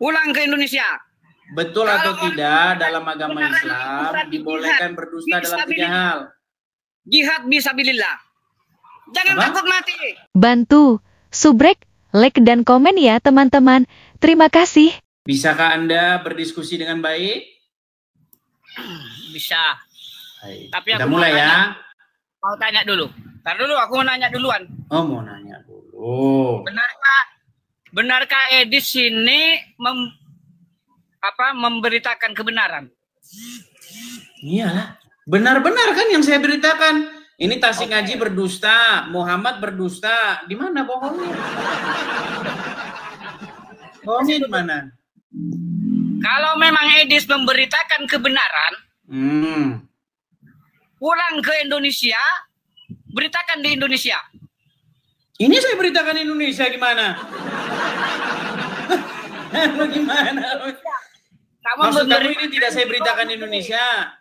pulang ke Indonesia. Betul atau tidak dalam agama Islam dibolehkan berdusta dalam 3 hal? Jihad fisabilillah. Jangan takut mati. Bantu, subrek, like dan komen ya teman-teman. Terima kasih. Bisakah Anda berdiskusi dengan baik? Bisa. Hai. Tapi Kita aku mulai ya. Mau tanya dulu. Ntar dulu aku mau nanya duluan. Oh, mau nanya dulu. Benarkah Edis ini memberitakan kebenaran? Iyalah. Benar-benar kan yang saya beritakan. Ini Tasik Ngaji berdusta, Muhammad berdusta. Di mana bohongnya? Bohongnya di mana? Kalau memang Edis memberitakan kebenaran, pulang ke Indonesia, beritakan di Indonesia. Ini saya beritakan Indonesia gimana? Gimana? Maksud kamu ini tidak saya beritakan Indonesia?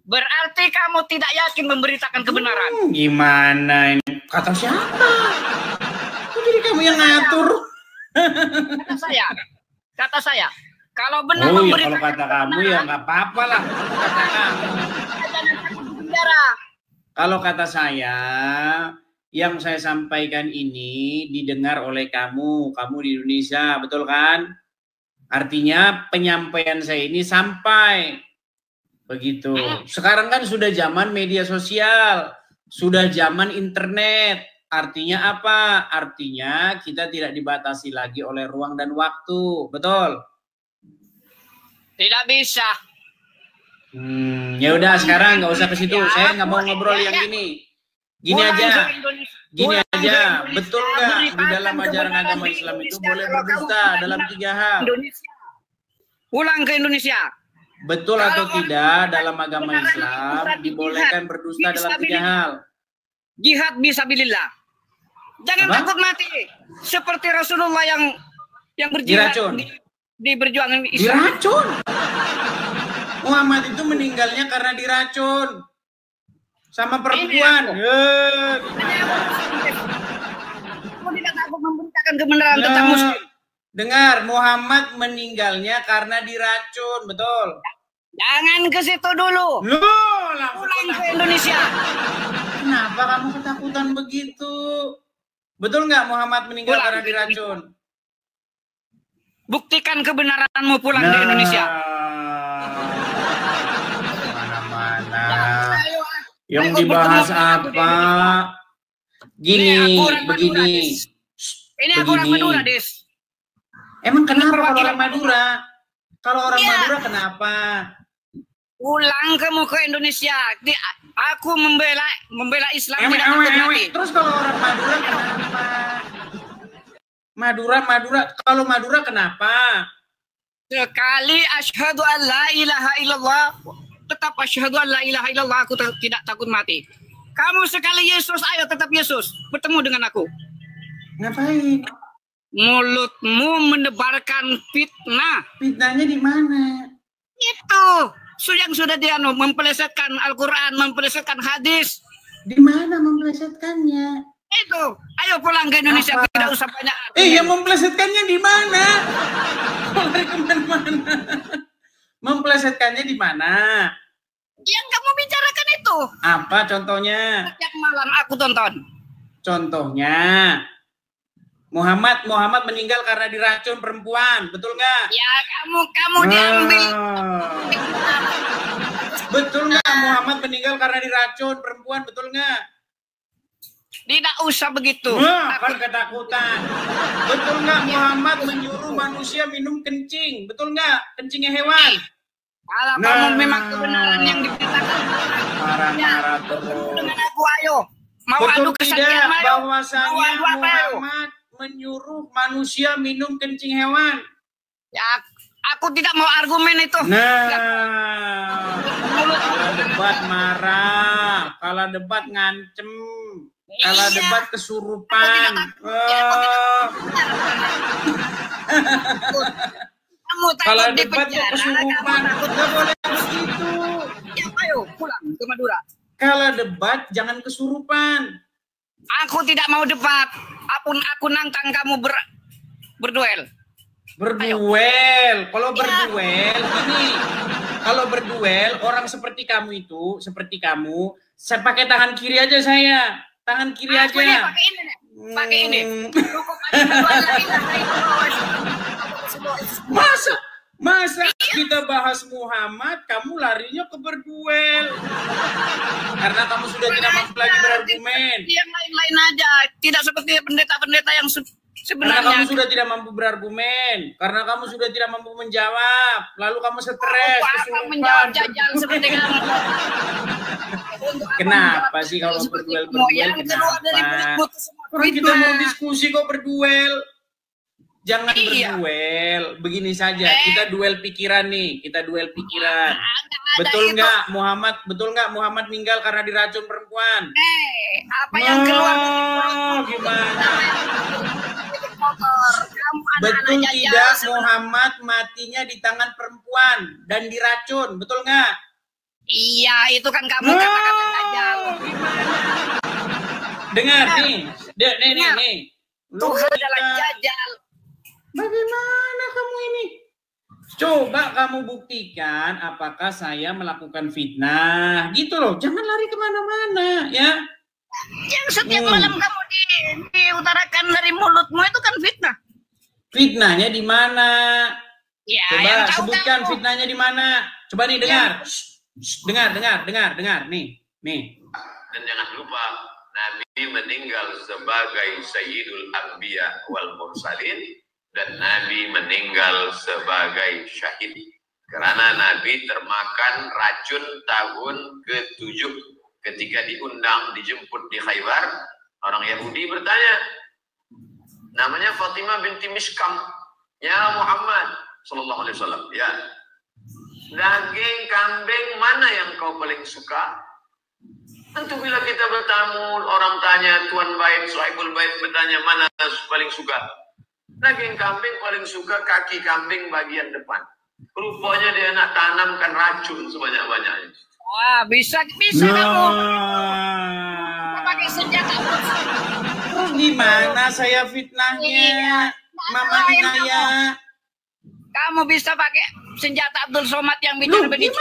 Berarti kamu tidak yakin memberitakan kebenaran. Gimana ini? Kata siapa? Jadi kamu yang ngatur. Kata saya. Kalau benar memberitakan kalau kata kamu ya nggak apa-apa lah. Kata kamu. Kalau kata saya, yang saya sampaikan ini didengar oleh kamu di Indonesia, betul kan? Artinya penyampaian saya ini sampai begitu. Sekarang kan sudah zaman media sosial, sudah zaman internet. Artinya apa? Artinya kita tidak dibatasi lagi oleh ruang dan waktu, betul? Tidak bisa. Ya udah sekarang nggak usah ke situ. Saya nggak mau ngobrol yang gini. Gini aja. Betul nggak di dalam ajaran agama Islam itu boleh berdusta dalam 3 hal? Pulang ke Indonesia. Betul atau tidak dalam agama Islam dibolehkan berdusta dalam 3 hal? Jihad fisabilillah. Jangan takut mati. Seperti Rasulullah yang berjihad di perjuangan Islam. Diracun. Muhammad itu meninggalnya karena diracun sama perempuan. Kamu tidak takut memberitakan kebenaran tentang Muslim. Dengar, Muhammad meninggalnya karena diracun, betul? Jangan ke situ dulu. Pulang ke Indonesia. Kenapa kamu ketakutan begitu? Betul nggak Muhammad meninggal karena diracun? Buktikan kebenaranmu pulang ke Indonesia. Mana-mana. Yang dibahas apa? Gini, begini. Ini aku orang Madura, Des. Emang kenapa kalau orang Madura? Kalau orang Madura kenapa? Pulang kamu ke Indonesia. Aku membela Islam tidak takut mati. Terus kalau orang Madura kenapa? Madura, kalau Madura kenapa? Sekali asyhadu an la ilaha illallah, tetap asyhadu an la ilaha illallah, aku tidak takut mati. Kamu sekali Yesus, ayo tetap Yesus, bertemu dengan aku. Ngapain? Mulutmu menebarkan fitnah. Fitnahnya di mana? Itu yang sudah dia mempelesetkan Al-Quran, mempelesetkan hadis. Di mana mempelesetkannya? Itu, ayo pulang ke Indonesia. Apa? Tidak usah banyak. Yang mempelesetkannya di mana? Lari kemana-mana. Mempelesetkannya di mana? Yang kamu bicarakan itu. Apa contohnya? Setiap malam aku tonton. Contohnya, Muhammad meninggal karena diracun perempuan, betul nggak? Ya kamu diambil. Betul nggak Muhammad meninggal karena diracun perempuan, betul nggak? Tidak usah begitu. Kan ketakutan. Betul nggak Muhammad menyuruh manusia minum kencing, betul nggak? Kencingnya hewan. Kalau kamu memang kebenaran yang diberitakan, marah-marah terus. Dengan aku ayo. Mau betul adu kesaktian bahwasanya Muhammad menyuruh manusia minum kencing hewan. Ya, aku tidak mau argumen itu. Kalau debat marah, kalau debat ngancem, kalau debat kesurupan. Kalau debat kesurupan, nggak boleh begitu. Ya, ayo pulang ke Madura. Kalau debat jangan kesurupan. Aku tidak mau debat. Aku nantang kamu berduel. Berduel. Kalau berduel, gini. Kalau berduel, orang seperti kamu itu, seperti kamu, saya pakai tangan kiri aja saya. Tangan kiri aja. Ini pakai ini nih. Pakai ini. Cukup aja. Masa kita bahas Muhammad, kamu larinya ke berduel? Karena kamu sudah tidak mampu lagi berargumen. Yang lain-lain aja, tidak seperti pendeta-pendeta yang Karena sebenarnya. kamu sudah tidak mampu berargumen, karena kamu sudah tidak mampu menjawab, lalu kamu stres, Apa menjawab jajal seperti kamu? Kenapa sih kalau berduel kenapa? Orang kita mau diskusi kok berduel. Jangan berduel, begini saja. Kita duel pikiran nih, kita duel pikiran. Betul nggak Muhammad? Betul nggak Muhammad meninggal karena diracun perempuan? Apa yang keluar? Gimana? Betul tidak Muhammad matinya di tangan perempuan dan diracun? Betul nggak? Iya, itu kan kamu kata-kata jajal. Dengar nih, nih. Tuhan adalah jajal. Bagaimana kamu ini? Coba kamu buktikan apakah saya melakukan fitnah. Gitu loh, jangan lari kemana-mana ya. Yang setiap malam kamu diutarakan dari mulutmu itu kan fitnah. Fitnahnya di mana? Ya, coba sebutkan fitnahnya di mana. Coba nih dengar. Dengar. Nih. Dan jangan lupa Nabi meninggal sebagai Sayyidul Anbiya wal Mursalin. Dan Nabi meninggal sebagai syahid karena Nabi termakan racun tahun ke-7 ketika dijemput di Khaybar. Orang Yahudi bertanya, namanya Fatimah binti Mishkam, ya Muhammad sallallahu alaihi wasallam, ya, daging kambing mana yang kau paling suka? Tentu bila kita bertamu, orang tanya, Tuan Baik, Suhaibul Baik bertanya, mana paling suka? Daging kambing paling suka kaki kambing bagian depan. Rupanya dia nak tanamkan racun sebanyak-banyaknya. Wah, bisa kamu. Pakai senjata. Gimana saya fitnahnya? Mama Inaya. Kamu bisa pakai senjata Abdul Somad yang bicara begitu.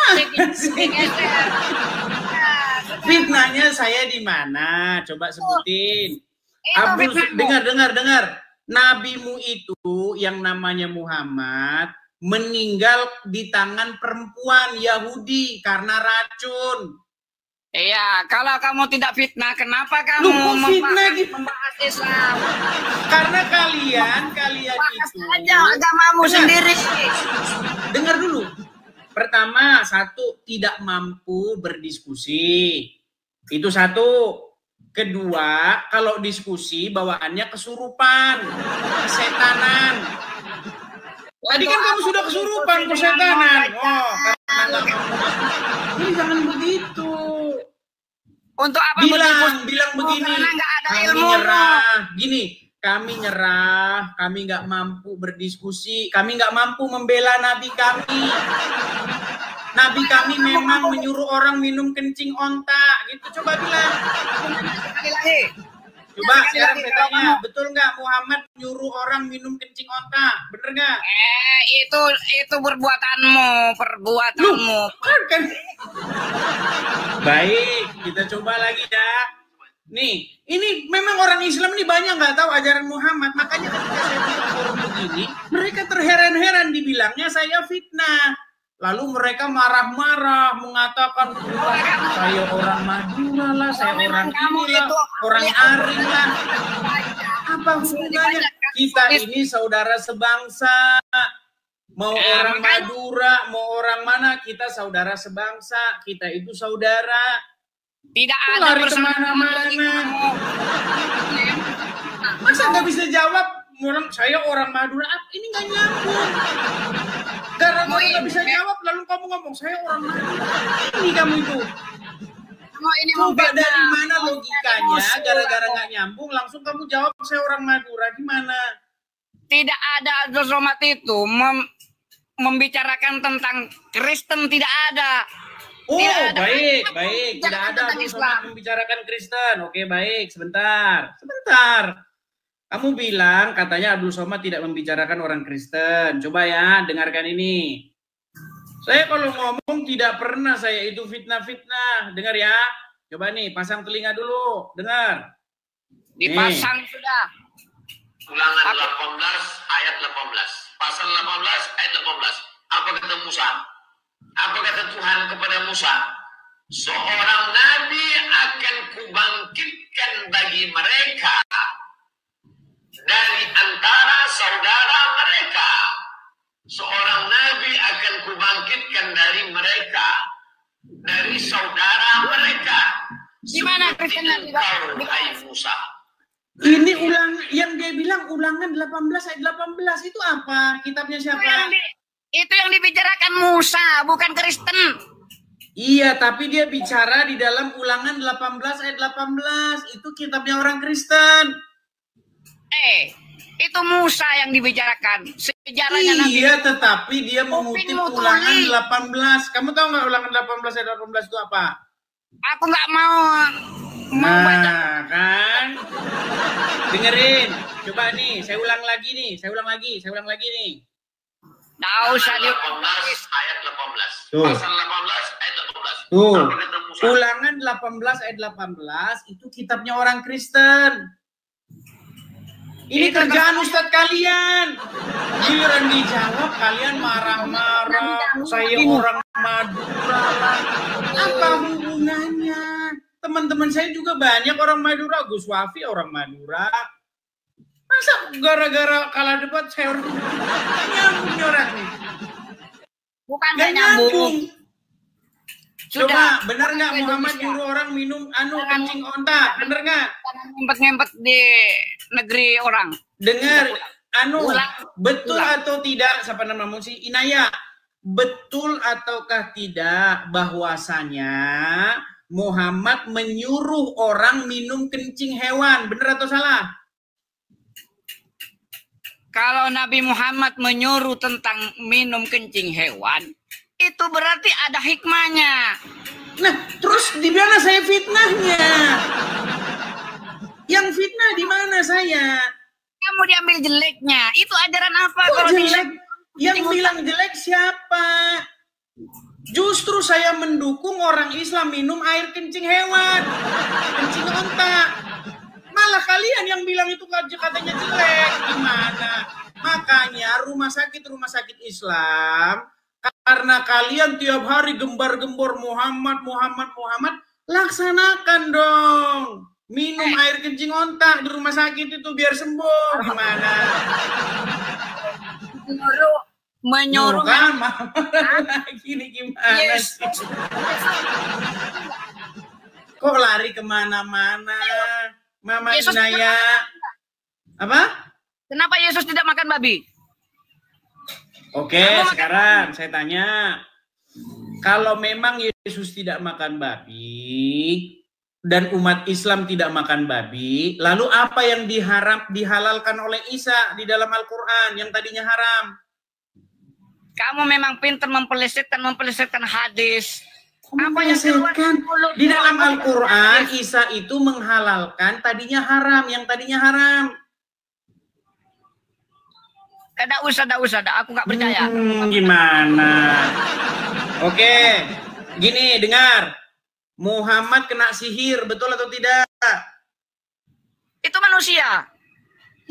Fitnahnya saya di mana? Coba sebutin. Dengar. Nabimu itu yang namanya Muhammad meninggal di tangan perempuan Yahudi karena racun. Iya, kalau kamu tidak fitnah, kenapa kamu membahas Islam? Karena kalian bahas itu aja agamamu sendiri. Dengar dulu. Pertama, satu, tidak mampu berdiskusi. Itu satu. Kedua, kalau diskusi bawaannya kesurupan, kesetanan. Tadi kan kamu sudah kesurupan, kesetanan. Oh, ini jangan begitu. Untuk apa bilang begini, kami nyerah, kami nggak mampu berdiskusi, kami nggak mampu membela Nabi kami. Nabi kami memang menyuruh orang minum kencing onta, gitu. Coba bilang. Coba sekarang saya tanya, betul nggak Muhammad nyuruh orang minum kencing onta? Bener nggak? Itu perbuatanmu. Kan. Baik, kita coba lagi ya. Nih, ini memang orang Islam ini banyak nggak tahu ajaran Muhammad. Makanya ketika saya buka forum begini, mereka terheran-heran dibilangnya saya fitnah. Lalu mereka marah-marah mengatakan saya orang Madura lah, saya orang ini lah, orang Aring lah. Apa hubungannya? Kita ini saudara sebangsa. Mau orang Madura, mau orang mana, kita saudara sebangsa. Kita itu saudara. Tidak ada kemana-mana. Masa nggak bisa jawab? Saya orang Madura, ini nggak nyambung. Karena kamu nggak bisa jawab, lalu kamu ngomong saya orang Madura. Ini kamu itu. Coba dari mana logikanya? Gara-gara nggak nyambung, langsung kamu jawab saya orang Madura. Gimana? Tidak ada Abdul Somad itu membicarakan tentang Kristen, tidak ada. Baik. Tidak ada Abdul Somad membicarakan Kristen. Oke, baik. Sebentar. Kamu bilang katanya Abdul Somad tidak membicarakan orang Kristen. Coba ya, dengarkan ini. Saya kalau ngomong tidak pernah saya itu fitnah-fitnah. Dengar ya. Coba nih, pasang telinga dulu. Dengar. Dipasang nih. Sudah. Ulangan 18 ayat 18. Pasal 18 ayat 18. Apa kata Musa? Apa kata Tuhan kepada Musa? Seorang nabi akan kubangkitkan bagi mereka dari antara saudara mereka. Seorang nabi akan kubangkitkan dari mereka, dari saudara mereka. Gimana Kristen Hai Musa. Ini yang dia bilang ulangan 18 ayat 18 itu apa? Kitabnya siapa? Itu yang dibicarakan Musa, bukan Kristen. Iya, tapi dia bicara di dalam ulangan 18 ayat 18. Itu kitabnya orang Kristen. Itu Musa yang dibicarakan. Sejarahnya Nabi. Iya, tetapi dia mengutip ulangan 18. Kamu tahu nggak ulangan 18 ayat 18 itu apa? Aku nggak mau baca. Kan? Dengerin. Coba nih, saya ulang lagi nih. Saya ulang lagi nih. Nggak usah 18 ayat 18. Tuh. Pasal 18 ayat 18. Tuh. Apa kata Musa? Ulangan 18 ayat 18 itu kitabnya orang Kristen. Ini kerjaan Ustadz kalian. Giliran dijawab kalian marah-marah. Saya orang Madura. Apa hubungannya? Teman-teman saya juga banyak orang Madura. Gus Wafi orang Madura. Masa gara-gara kalah debat saya orang nyambung orang nih? Bukan gak nyambung. Coba, benar nggak Muhammad nyuruh orang minum kencing onta? Bener nggak? Ngempet-ngempet di negeri orang. Dengar, betul atau tidak? Siapa namamu sih? Inaya. Betul ataukah tidak bahwasanya Muhammad menyuruh orang minum kencing hewan? Bener atau salah? Kalau Nabi Muhammad menyuruh tentang minum kencing hewan, itu berarti ada hikmahnya. Nah, terus di mana saya fitnahnya? Yang fitnah di mana saya? Kamu diambil jeleknya. Itu ajaran apa? Kok Kalau jelek? Yang bilang jelek siapa? Justru saya mendukung orang Islam minum air kencing hewan, kencing onta. Malah kalian yang bilang itu katanya jelek. Gimana? Makanya rumah sakit Islam, karena kalian tiap hari gembar-gembor Muhammad, laksanakan dong. Minum air kencing onta di rumah sakit itu biar sembuh. Gimana? Menyuruh kan lagi nih gimana sih? Kok lari kemana-mana? Mama Inaya. Apa? Kenapa Yesus tidak makan babi? Oke, sekarang saya tanya. Kalau memang Yesus tidak makan babi dan umat Islam tidak makan babi, lalu apa yang dihalalkan oleh Isa di dalam Al-Quran yang tadinya haram? Kamu memang pintar mempelesetkan hadis. Apa yang di dalam Al-Quran Isa itu menghalalkan tadinya haram, yang tadinya haram. Tidak usah, aku nggak percaya. Gimana? Oke, gini, dengar. Muhammad kena sihir, betul atau tidak? Itu manusia.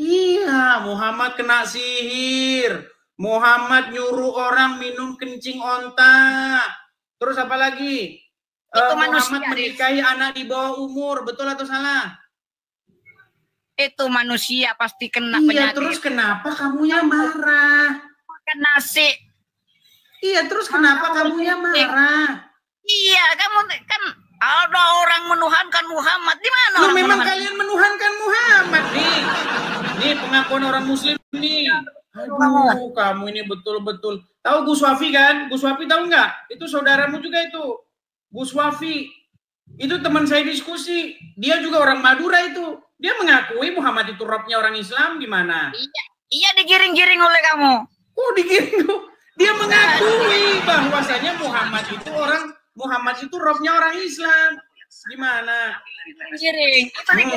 Iya, Muhammad kena sihir. Muhammad nyuruh orang minum kencing onta. Terus apa lagi? Muhammad menikahi anak di bawah umur, betul atau salah? Itu manusia pasti kena penyakit. Iya, terus kenapa kamunya marah? Makan nasi. Iya, terus kenapa kamunya marah? Iya, kamu kan ada orang menuhankan Muhammad. Di mana? Lu memang kalian menuhankan Muhammad nih. Nih pengakuan orang Muslim nih. Aduh, kamu ini betul-betul. Tahu Gus Wafi kan? Gus Wafi tahu nggak? Itu saudaramu juga itu. Gus Wafi. Itu teman saya diskusi. Dia juga orang Madura itu. Dia mengakui Muhammad itu robnya orang Islam, gimana? Iya digiring-giring oleh kamu. Oh, digiring. Dia mengakui bahwasanya Muhammad itu robnya orang Islam. Gimana? Giring.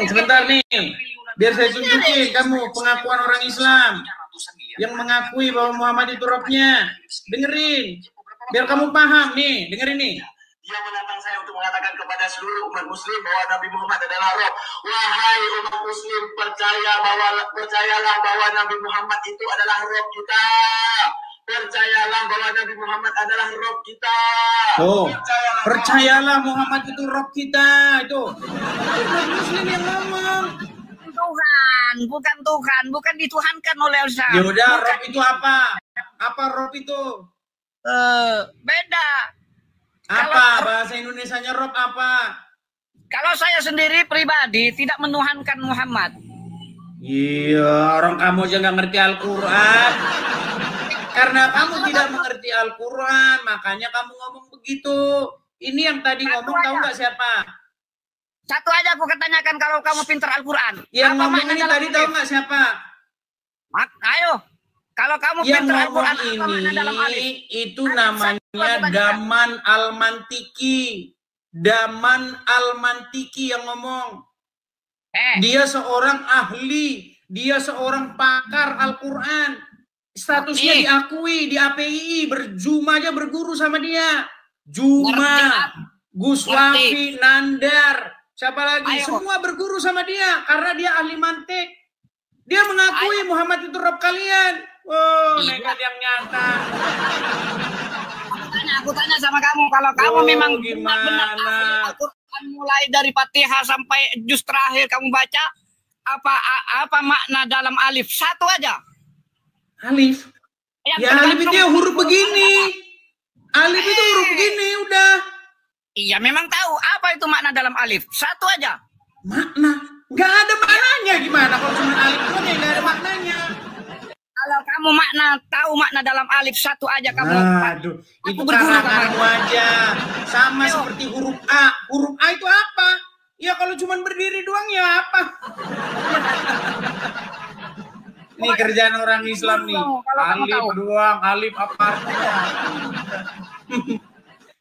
Sebentar nih. Biar saya tunjukin kamu pengakuan orang Islam yang mengakui bahwa Muhammad itu Robnya. Dengerin. Biar kamu paham nih, dengerin nih. Dia menantang saya untuk mengatakan kepada seluruh umat muslim bahwa Nabi Muhammad adalah Rob. Wahai umat muslim, percayalah bahwa Nabi Muhammad itu adalah Rob kita. Percayalah bahwa Nabi Muhammad adalah Rob kita. Oh, percayalah Muhammad itu Rob kita. Itu umat muslim yang ngomong. Tuhan, bukan dituhankan oleh Ustaz. Ya udah, Rob itu apa? Apa Rob itu? Beda. Apa bahasa Indonesianya Rob apa? Kalau saya sendiri pribadi tidak menuhankan Muhammad. Iya, orang kamu aja nggak ngerti Al-Quran. Karena kamu tidak mengerti Al-Quran, makanya kamu ngomong begitu. Ini yang tadi ngomong tahu nggak siapa? Satu aja aku ketanyakan kalau kamu pintar Al-Quran. Yang ngomong ini tadi tahu nggak siapa? Ayo, kalau kamu Yang pintar ngomong Al-Quran ini itu namanya Daman Al-Mantiki. Daman Al-Mantiki yang ngomong. Dia seorang ahli, dia seorang pakar Al-Quran. Statusnya diakui di API, Juma aja berguru sama dia. Juma, Gus Wafi, Nandar, siapa lagi? Semua berguru sama dia karena dia ahli mantik. Dia mengakui Muhammad itu Rob kalian. Oh, nekat yang nyata. Aku tanya sama kamu, kalau kamu memang benar-benar ahli Al-Quran mulai dari Fatihah sampai juz terakhir kamu baca, apa makna dalam alif? Satu aja. Alif. Ya alif itu ya huruf begini. Alif itu huruf begini, udah. Iya, memang tahu. Apa itu makna dalam alif? Satu aja. Makna? Nggak ada maknanya. Gimana kalau cuma alif itu aja nggak ada maknanya? Kalau kamu tahu makna dalam alif satu aja kamu. Aduh, itu karanganmu aja. Sama seperti huruf A. Huruf A itu apa? Ya kalau cuma berdiri doang ya apa? Ini kerjaan orang Islam nih. Alif doang, alif apa artinya?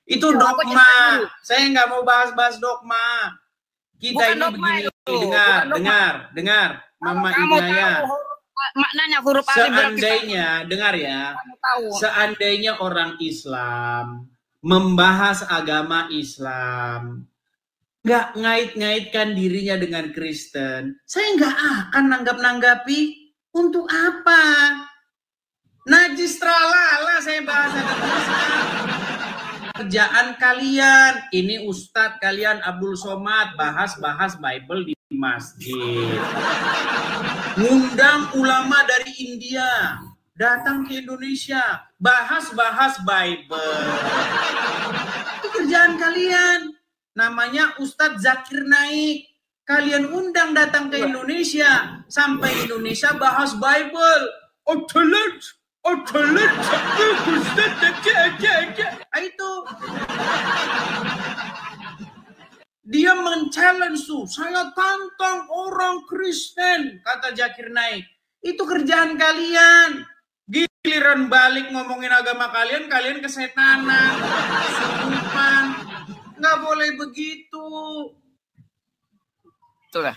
Itu dogma. Saya nggak mau bahas-bahas dogma. Kita ini begini. Dengar. Mama Inaya. Maknanya huruf alif. Seandainya, dengar ya. Seandainya orang Islam membahas agama Islam, nggak ngait-ngaitkan dirinya dengan Kristen, saya nggak akan nanggap-nanggapi. Untuk apa? Najis tralala saya bahas agama Islam. Kerjaan kalian, ini Ustadz kalian Abdul Somad bahas Bible di masjid. Ngundang ulama dari India datang ke Indonesia, bahas Bible. Itu kerjaan kalian. Namanya Ustadz Zakir Naik. Kalian undang datang ke Indonesia, sampai Indonesia bahas Bible. Itu. Dia men-challenge tuh, saya tantang orang Kristen, kata Zakir Naik. Itu kerjaan kalian. Giliran balik ngomongin agama kalian kesetanan, kesurupan. Nggak boleh begitu. Itulah.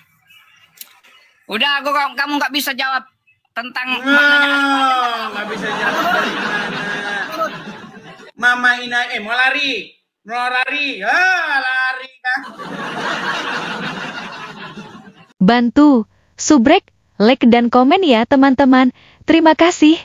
Udah, kamu nggak bisa jawab tentang nggak bisa jawab dari mana. Mama Ina, mau lari, lari kah? Bantu, subrek, like dan komen ya teman-teman. Terima kasih.